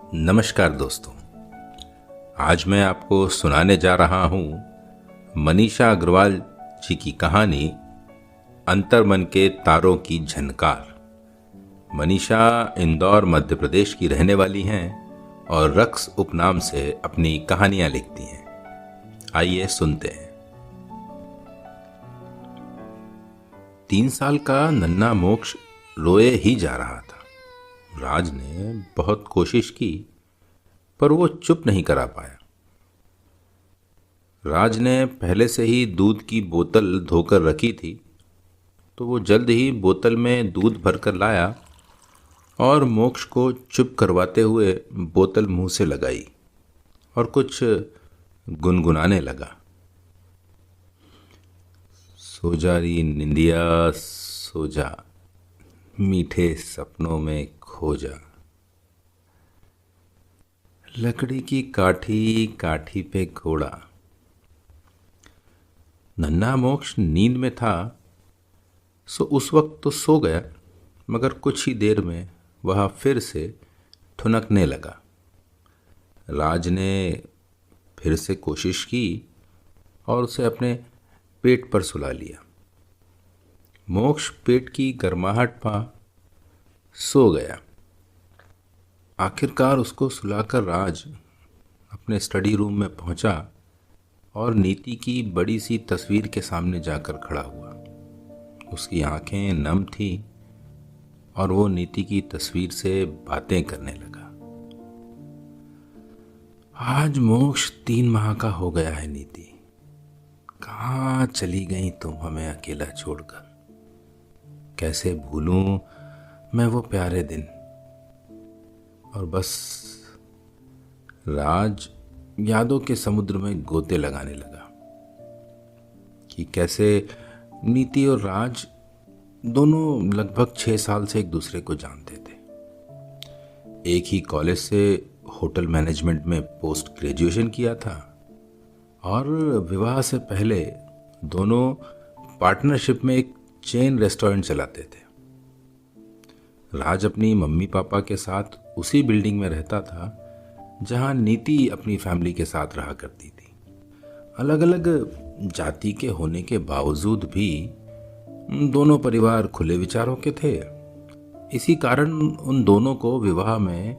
नमस्कार दोस्तों। आज मैं आपको सुनाने जा रहा हूँ मनीषा अग्रवाल जी की कहानी अंतर्मन के तारों की झनकार। मनीषा इंदौर मध्य प्रदेश की रहने वाली हैं और रक्स उपनाम से अपनी कहानियाँ लिखती हैं। आइए सुनते हैं। 3 साल का नन्हा मोक्ष रोए ही जा रहा था। राज ने बहुत कोशिश की पर वो चुप नहीं करा पाया। राज ने पहले से ही दूध की बोतल धोकर रखी थी, तो वो जल्द ही बोतल में दूध भरकर लाया और मोक्ष को चुप करवाते हुए बोतल मुंह से लगाई और कुछ गुनगुनाने लगा। सो जा री निंदिया सो जा, मीठे सपनों में खो जा। लकड़ी की काठी काठी पे घोड़ा। नन्हा मोक्ष नींद में था, सो उस वक्त तो सो गया, मगर कुछ ही देर में वह फिर से ठुनकने लगा। राज ने फिर से कोशिश की और उसे अपने पेट पर सुला लिया। मोक्ष पेट की गर्माहट पा सो गया। आखिरकार उसको सुलाकर राज अपने स्टडी रूम में पहुंचा और नीति की बड़ी सी तस्वीर के सामने जाकर खड़ा हुआ। उसकी आंखें नम थी और वो नीति की तस्वीर से बातें करने लगा। आज मोक्ष 3 माह का हो गया है नीति। कहाँ चली गई तुम हमें अकेला छोड़कर। कैसे भूलूं मैं वो प्यारे दिन। और बस राज यादों के समुद्र में गोते लगाने लगा कि कैसे नीति और राज दोनों लगभग 6 साल से एक दूसरे को जानते थे। एक ही कॉलेज से होटल मैनेजमेंट में पोस्ट ग्रेजुएशन किया था और विवाह से पहले दोनों पार्टनरशिप में एक चेन रेस्टोरेंट चलाते थे। राज अपनी मम्मी पापा के साथ उसी बिल्डिंग में रहता था जहां नीति अपनी फैमिली के साथ रहा करती थी। अलग अलग जाति के होने के बावजूद भी दोनों परिवार खुले विचारों के थे। इसी कारण उन दोनों को विवाह में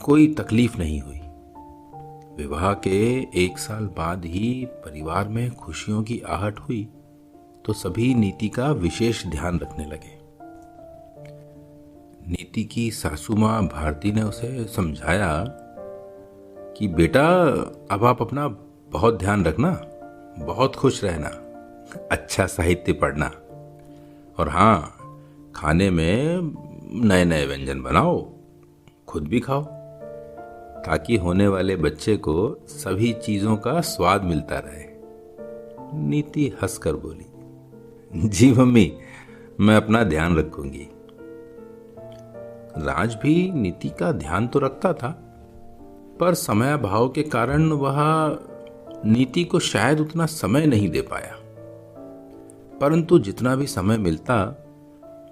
कोई तकलीफ नहीं हुई। विवाह के 1 साल बाद ही परिवार में खुशियों की आहट हुई तो सभी नीति का विशेष ध्यान रखने लगे। नीति की सासू माँ भारती ने उसे समझाया कि बेटा अब आप अपना बहुत ध्यान रखना, बहुत खुश रहना, अच्छा साहित्य पढ़ना और हाँ, खाने में नए नए व्यंजन बनाओ, खुद भी खाओ, ताकि होने वाले बच्चे को सभी चीज़ों का स्वाद मिलता रहे। नीति हंसकर बोली, जी मम्मी, मैं अपना ध्यान रखूंगी। राज भी नीति का ध्यान तो रखता था, पर समय अभाव के कारण वह नीति को शायद उतना समय नहीं दे पाया। परंतु जितना भी समय मिलता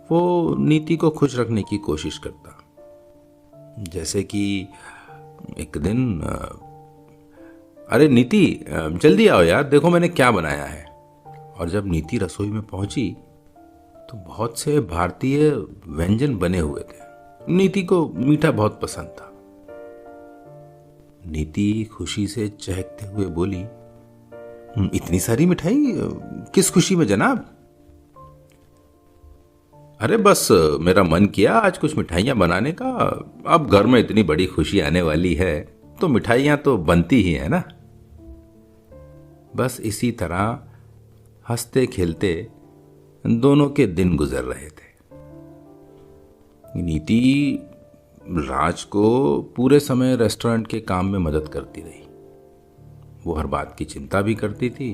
वो नीति को खुश रखने की कोशिश करता। जैसे कि एक दिन, अरे नीति जल्दी आओ यार, देखो मैंने क्या बनाया है। और जब नीति रसोई में पहुंची तो बहुत से भारतीय व्यंजन बने हुए थे। नीति को मीठा बहुत पसंद था। नीति खुशी से चहकते हुए बोली, इतनी सारी मिठाई किस खुशी में जनाब? अरे बस मेरा मन किया आज कुछ मिठाइयां बनाने का। अब घर में इतनी बड़ी खुशी आने वाली है तो मिठाइयां तो बनती ही है ना। बस इसी तरह हंसते खेलते दोनों के दिन गुजर रहे थे। नीति राज को पूरे समय रेस्टोरेंट के काम में मदद करती रही। वो हर बात की चिंता भी करती थी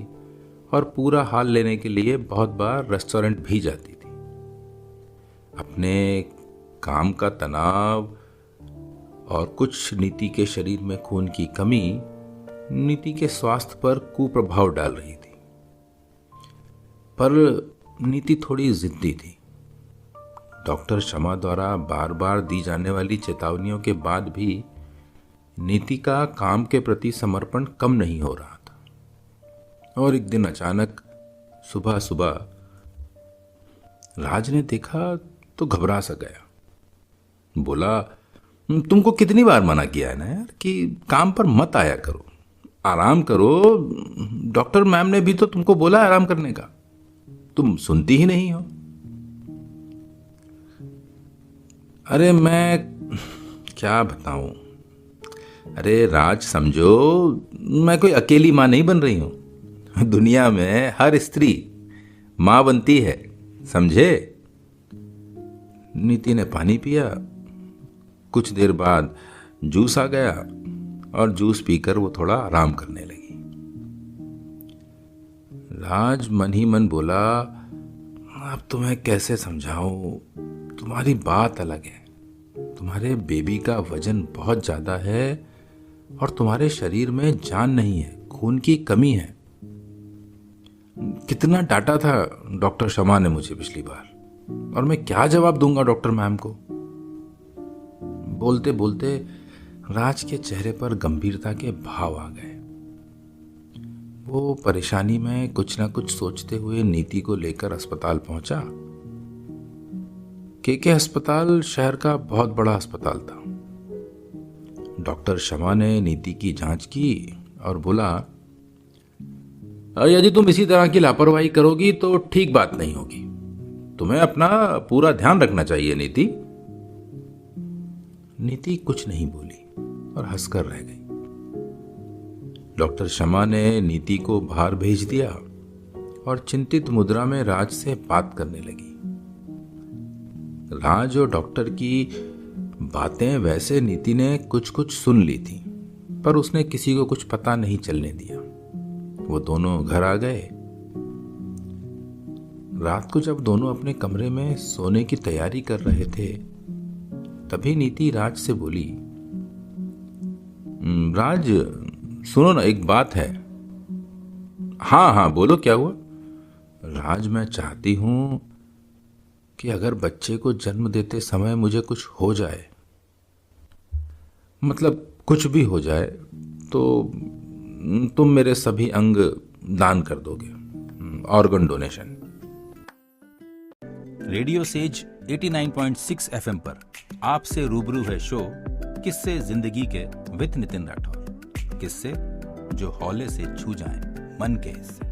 और पूरा हाल लेने के लिए बहुत बार रेस्टोरेंट भी जाती थी। अपने काम का तनाव और कुछ नीति के शरीर में खून की कमी नीति के स्वास्थ्य पर कुप्रभाव डाल रही थी। पर नीति थोड़ी जिद्दी थी। डॉक्टर शमा द्वारा बार बार दी जाने वाली चेतावनियों के बाद भी नीति का काम के प्रति समर्पण कम नहीं हो रहा था। और एक दिन अचानक सुबह सुबह राज ने देखा तो घबरा सा गया। बोला, तुमको कितनी बार मना किया है ना यार कि काम पर मत आया करो, आराम करो। डॉक्टर मैम ने भी तो तुमको बोला आराम करने का, तुम सुनती ही नहीं हो। अरे मैं क्या बताऊं। अरे राज समझो, मैं कोई अकेली मां नहीं बन रही हूं। दुनिया में हर स्त्री मां बनती है, समझे। नीति ने पानी पिया। कुछ देर बाद जूस आ गया और जूस पीकर वो थोड़ा आराम करने लगी। राज मन ही मन बोला, अब तुम्हें कैसे समझाऊं, तुम्हारी बात अलग है। तुम्हारे बेबी का वजन बहुत ज्यादा है और तुम्हारे शरीर में जान नहीं है, खून की कमी है। कितना डांटा था डॉक्टर शमा ने मुझे पिछली बार, और मैं क्या जवाब दूंगा डॉक्टर मैम को। बोलते बोलते राज के चेहरे पर गंभीरता के भाव आ गए। वो परेशानी में कुछ ना कुछ सोचते हुए नीति को लेकर अस्पताल पहुंचा। के अस्पताल शहर का बहुत बड़ा अस्पताल था। डॉक्टर शमा ने नीति की जांच की और बोला, यदि तुम इसी तरह की लापरवाही करोगी तो ठीक बात नहीं होगी। तुम्हें अपना पूरा ध्यान रखना चाहिए नीति। नीति कुछ नहीं बोली और हंसकर रह गई। डॉक्टर शमा ने नीति को बाहर भेज दिया और चिंतित मुद्रा में राज से बात करने लगी। राज और डॉक्टर की बातें वैसे नीति ने कुछ कुछ सुन ली थी, पर उसने किसी को कुछ पता नहीं चलने दिया। वो दोनों घर आ गए। रात को जब दोनों अपने कमरे में सोने की तैयारी कर रहे थे, तभी नीति राज से बोली, राज सुनो ना, एक बात है। हाँ हाँ बोलो, क्या हुआ। राज, मैं चाहती हूं कि अगर बच्चे को जन्म देते समय मुझे कुछ हो जाए, मतलब कुछ भी हो जाए, तो तुम मेरे सभी अंग दान कर दोगे, organ donation. Radio says 89.6 FM पर आपसे रूबरू है शो किस्से जिंदगी के विद नितिन राठौर। किस्से जो हौले से छू जाएं मन के हिस्से।